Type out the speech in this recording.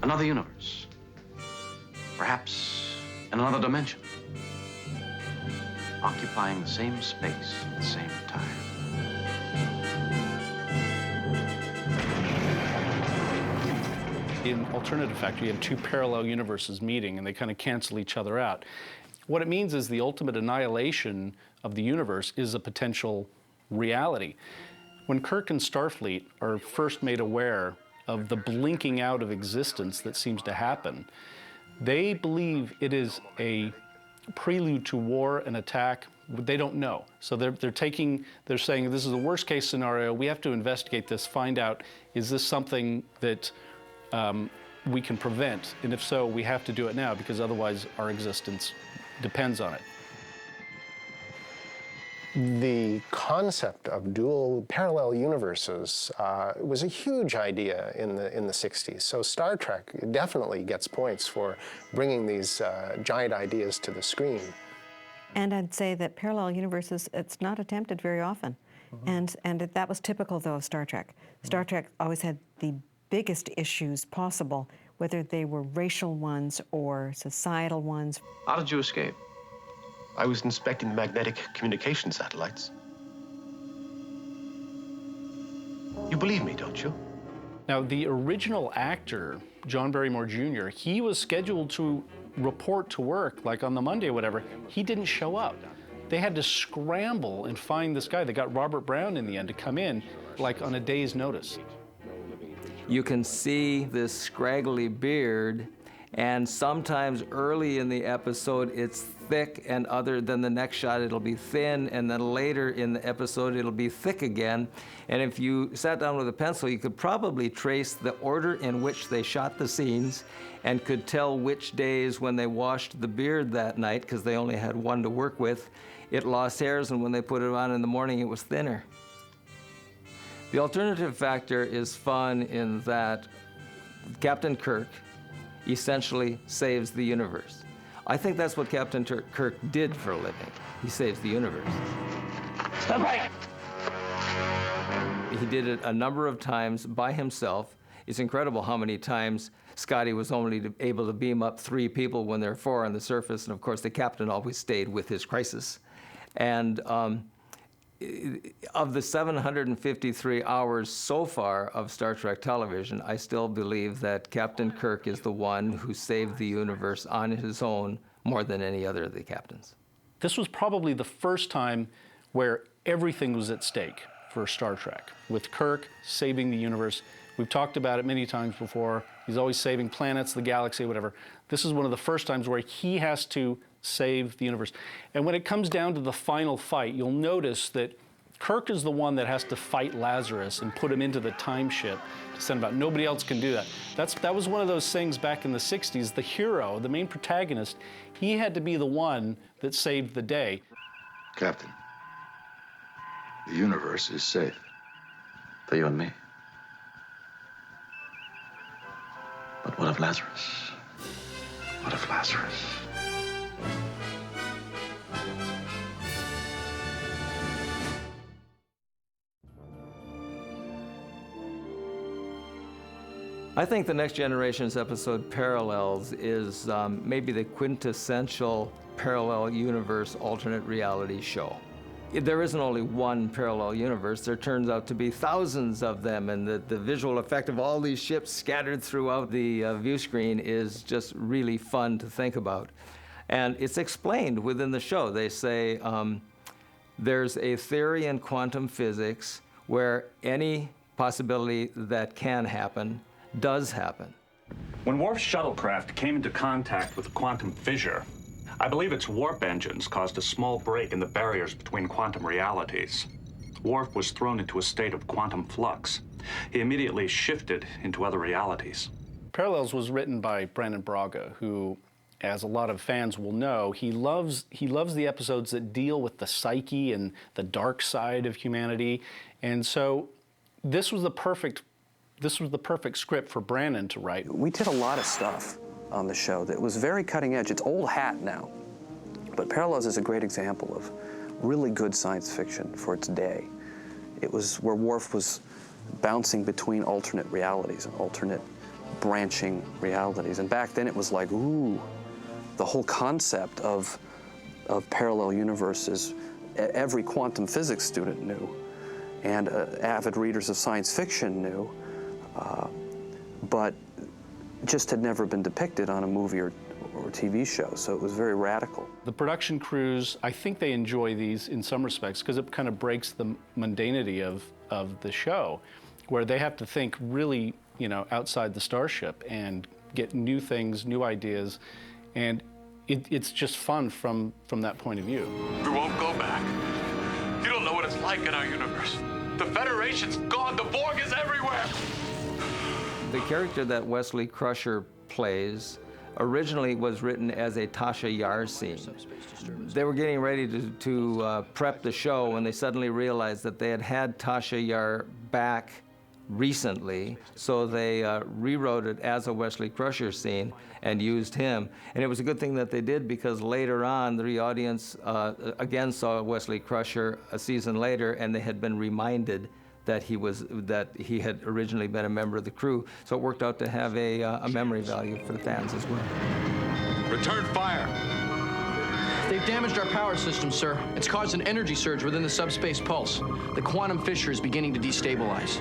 another universe, perhaps in another dimension, occupying the same space at the same time. In Alternative Factor, you have two parallel universes meeting, and they kind of cancel each other out. What it means is the ultimate annihilation of the universe is a potential reality. When Kirk and Starfleet are first made aware of the blinking out of existence that seems to happen, they believe it is a prelude to war and attack. They don't know. So they're saying this is the worst case scenario. We have to investigate this, find out, is this something that we can prevent? And if so, we have to do it now, because otherwise our existence depends on it. The concept of dual parallel universes was a huge idea in the 60s. So Star Trek definitely gets points for bringing these giant ideas to the screen. And I'd say that parallel universes, it's not attempted very often. Mm-hmm. And that was typical, though, of Star Trek. Mm-hmm. Star Trek always had the biggest issues possible, whether they were racial ones or societal ones. How did you escape? I was inspecting magnetic communication satellites. You believe me, don't you? Now, the original actor, John Barrymore Jr., he was scheduled to report to work, like on the Monday or whatever. He didn't show up. They had to scramble and find this guy. They got Robert Brown in the end to come in, like on a day's notice. You can see this scraggly beard, and sometimes early in the episode it's thick, and other than the next shot it'll be thin, and then later in the episode it'll be thick again. And if you sat down with a pencil, you could probably trace the order in which they shot the scenes and could tell which days when they washed the beard that night, because they only had one to work with, it lost hairs, and when they put it on in the morning it was thinner. The Alternative Factor is fun in that Captain Kirk essentially saves the universe. I think that's what Captain Kirk did for a living. He saves the universe. Stand back! He did it a number of times by himself. It's incredible how many times Scotty was only able to beam up 3 people when there are 4 on the surface, and of course the captain always stayed with his crisis. And of the 753 hours so far of Star Trek television, I still believe that Captain Kirk is the one who saved the universe on his own more than any other of the captains. This was probably the first time where everything was at stake for Star Trek, with Kirk saving the universe. We've talked about it many times before. He's always saving planets, the galaxy, whatever. This is one of the first times where he has to save the universe. And when it comes down to the final fight, you'll notice that Kirk is the one that has to fight Lazarus and put him into the time ship to send him out. Nobody else can do that. That was one of those things back in the 60s. The hero, the main protagonist, he had to be the one that saved the day. Captain, the universe is safe. For you and me. But what of Lazarus? What of Lazarus? I think the Next Generation's episode Parallels is maybe the quintessential parallel universe alternate reality show. There isn't only one parallel universe. There turns out to be thousands of them, and the visual effect of all these ships scattered throughout the view screen is just really fun to think about. And it's explained within the show. They say there's a theory in quantum physics where any possibility that can happen does happen. When Worf's shuttlecraft came into contact with a quantum fissure, I believe its warp engines caused a small break in the barriers between quantum realities. Worf was thrown into a state of quantum flux. He immediately shifted into other realities. Parallels was written by Brannon Braga, who, as a lot of fans will know, he loves the episodes that deal with the psyche and the dark side of humanity. And so this was the perfect script for Brannon to write. We did a lot of stuff on the show that was very cutting edge. It's old hat now, but Parallels is a great example of really good science fiction for its day. It was where Worf was bouncing between alternate realities and alternate branching realities. And back then it was like, ooh, the whole concept of parallel universes, every quantum physics student knew, and avid readers of science fiction knew, but just had never been depicted on a movie or TV show, so it was very radical. The production crews, I think they enjoy these in some respects because it kind of breaks the mundanity of the show, where they have to think really, you know, outside the starship and get new things, new ideas, and it's just fun from that point of view. We won't go back. You don't know what it's like in our universe. The Federation's gone. The Borg is everywhere. The character that Wesley Crusher plays originally was written as a Tasha Yar scene. They were getting ready to prep the show when they suddenly realized that they had Tasha Yar back recently, so they rewrote it as a Wesley Crusher scene and used him. And it was a good thing that they did, because later on the audience again saw Wesley Crusher a season later, and they had been reminded that he had originally been a member of the crew. So it worked out to have a memory value for the fans as well. Return fire. They've damaged our power system, sir. It's caused an energy surge within the subspace pulse. The quantum fissure is beginning to destabilize.